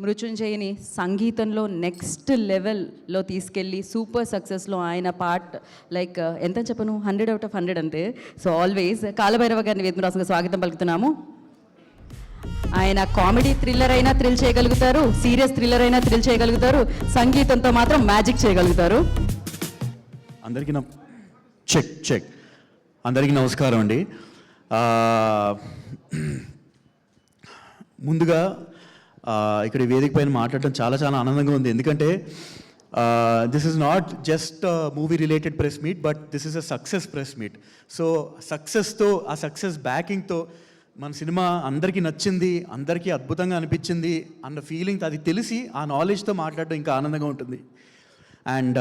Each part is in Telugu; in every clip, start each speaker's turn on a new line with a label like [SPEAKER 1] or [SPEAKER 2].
[SPEAKER 1] మృత్యుంజయని సంగీతంలో నెక్స్ట్ లెవెల్లో తీసుకెళ్ళి సూపర్ సక్సెస్లో ఆయన పార్ట్ లైక్ ఎంత చెప్పను 100 out of 100 అంతే. సో ఆల్వేస్ కాలభైరవ గారిని వేదమురాసుగా స్వాగతం పలుకుతున్నాము. ఆయన కామెడీ థ్రిల్లర్ అయినా థ్రిల్ చేయగలుగుతారు, సీరియస్ థ్రిల్లర్ అయినా థ్రిల్ చేయగలుగుతారు, సంగీతంతో మాత్రం మ్యాజిక్ చేయగలుగుతారు.
[SPEAKER 2] అందరికీ చెక్ అందరికీ నమస్కారం అండి. ముందుగా ఇక్కడ వేదిక పైన మాట్లాడటం చాలా ఆనందంగా ఉంది. ఎందుకంటే this is not just movie related press meet, but this is a success press meet. So సక్సెస్తో, ఆ సక్సెస్ బ్యాకింగ్తో మన సినిమా అందరికీ నచ్చింది, అందరికీ అద్భుతంగా అనిపించింది అన్న ఫీలింగ్, అది తెలిసి ఆ నాలెడ్జ్తో మాట్లాడడం ఇంకా ఆనందంగా ఉంటుంది. అండ్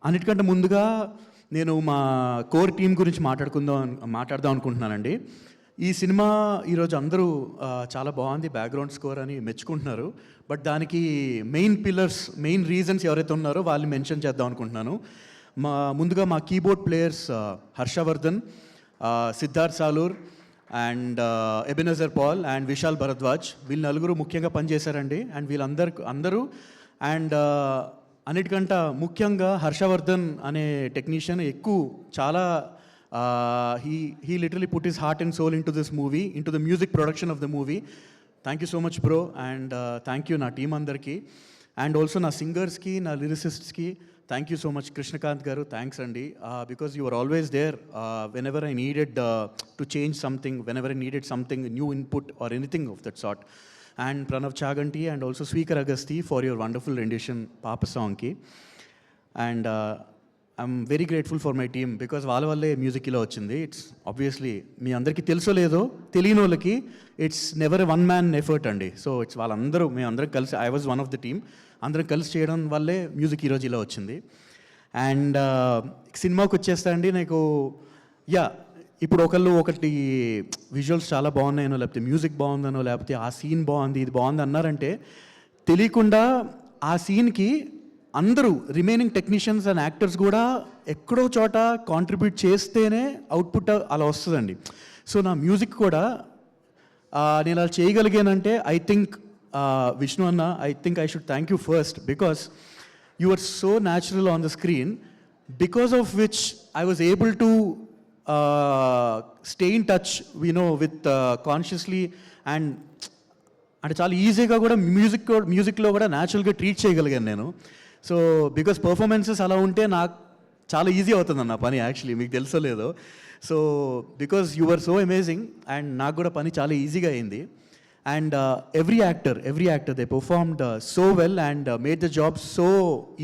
[SPEAKER 2] అన్నిటికంటే ముందుగా నేను మా కోర్ టీం గురించి మాట్లాడదాం అనుకుంటున్నానండి. ఈ సినిమా ఈరోజు అందరూ చాలా బాగుంది, బ్యాక్గ్రౌండ్ స్కోర్ అని మెచ్చుకుంటున్నారు. బట్ దానికి మెయిన్ రీజన్స్ ఎవరైతే ఉన్నారో వాళ్ళని మెన్షన్ చేద్దాం అనుకుంటున్నాను. ముందుగా మా keyboard players Harshavardhan, Siddharth Salur and Ebenezer Paul and Vishal Bharadwaj, వీళ్ళు నలుగురు ముఖ్యంగా పనిచేశారండి. అండ్ అందరూ అండ్ అన్నిటికంటే ముఖ్యంగా హర్షవర్ధన్ అనే టెక్నీషియన్ చాలా he literally put his heart and soul into this movie, into the music production of the movie. Thank you so much bro, and thank you na team andarki, and also na singers ki, na lyricists ki. Thank you so much Krishnakant garu, thanks andi, because you were always there whenever I needed to change something, whenever I needed something new input or anything of that sort. And Pranav Chaganti and also Sweekar Agasti for your wonderful rendition Papa song ki. And I'm very grateful for my team, because వాళ్ళ వల్లే మ్యూజిక్ ఇలా వచ్చింది. ఇట్స్ ఆబ్వియస్లీ మీ అందరికీ తెలుసో లేదో, తెలియని వాళ్ళకి it's never one man effort అండి. సో ఇట్స్ మేమందరం కలిసి, I was one of the team, అందరం కలిసి చేయడం వల్లే మ్యూజిక్ ఈరోజు ఇలా వచ్చింది. అండ్ సినిమాకి వచ్చేస్తా అండి, నాకు ఇప్పుడు ఒకటి విజువల్స్ చాలా బాగున్నాయనో, లేకపోతే మ్యూజిక్ బాగుందనో, లేకపోతే ఆ సీన్ బాగుంది, ఇది బాగుంది అన్నారంటే తెలియకుండా ఆ సీన్కి అందరూ రిమైనింగ్ టెక్నీషియన్స్ అండ్ యాక్టర్స్ కూడా ఎక్కడో చోట కాంట్రిబ్యూట్ చేస్తేనే అవుట్పుట్ అలా వస్తుందండి. సో నా మ్యూజిక్ కూడా నేను అలా చేయగలిగానంటే ఐ థింక్ విష్ణు అన్న, I think I should thank you first, because you are so natural on the screen, because of which I was able to stay in touch with consciously, and అంటే చాలా ఈజీగా కూడా మ్యూజిక్లో కూడా న్యాచురల్గా ట్రీట్ చేయగలిగాను నేను. సో బికాస్ పర్ఫార్మెన్సెస్ అలా ఉంటే నాకు చాలా ఈజీ అవుతుంది అన్న పని, యాక్చువల్లీ మీకు తెలుసో లేదో. So because you are so amazing, and నాకు కూడా పని చాలా ఈజీగా అయింది. And every actor they performed so well and made the job so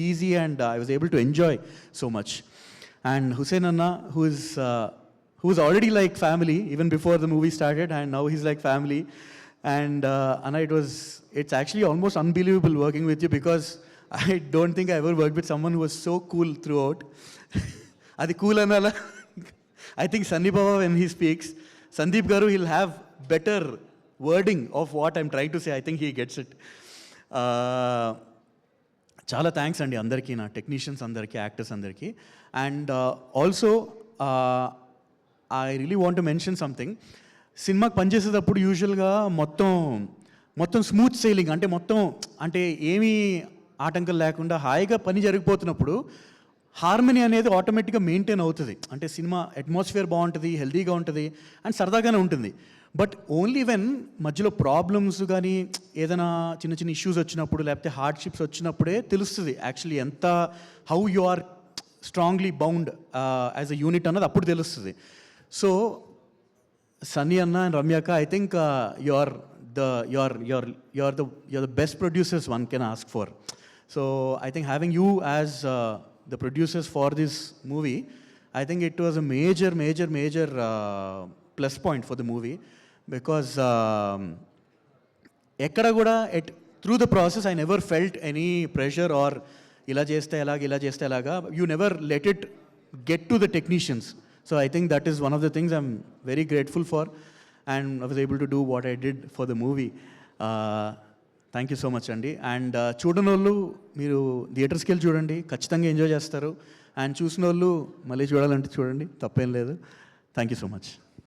[SPEAKER 2] easy, and I was able to enjoy so much. And Hussain అన్న, who is already like family even before the movie started, and now he's like family. And Anna, it's actually almost unbelievable working with you, because I don't think I ever worked with someone who was so cool throughout. Adi cool anala. I think Sandeep Baba, when he speaks, Sandeep garu, he'll have better wording of what I'm trying to say. I think he gets it. Chala thanks andi andarki, na technicians andarki, actors andarki. And also I really want to mention something. సినిమాకి పనిచేసేటప్పుడు యూజువల్గా మొత్తం స్మూత్ సెయిలింగ్, అంటే ఏమీ ఆటంకం లేకుండా హాయిగా పని జరిగిపోతున్నప్పుడు హార్మనీ అనేది ఆటోమేటిక్గా మెయింటైన్ అవుతుంది. అంటే సినిమా అట్మాస్ఫియర్ బాగుంటుంది, హెల్తీగా ఉంటుంది, అండ్ సరదాగానే ఉంటుంది. బట్ ఓన్లీ వెన్ మధ్యలో ప్రాబ్లమ్స్ కానీ ఏదైనా చిన్న ఇష్యూస్ వచ్చినప్పుడు, లేకపోతే హార్డ్షిప్స్ వచ్చినప్పుడే తెలుస్తుంది actually how you are strongly bound as a unit అన్నది అప్పుడు తెలుస్తుంది. So Sunny Anna and Ramyaka, I think you're the best producers one can ask for. So I think having you as the producers for this movie, I think it was a major plus point for the movie, because ekkada kuda through the process I never felt any pressure or ila cheste elaga. You never let it get to the technicians. So I think that is one of the things I'm very grateful for, and I was able to do what I did for the movie. Thank you so much అండి. అండ్ చూడని వాళ్ళు మీరు థియేటర్స్కి వెళ్ళి చూడండి, ఖచ్చితంగా ఎంజాయ్ చేస్తారు. అండ్ చూసిన వాళ్ళు మళ్ళీ చూడాలంటే చూడండి, తప్పేం లేదు. Thank you so much.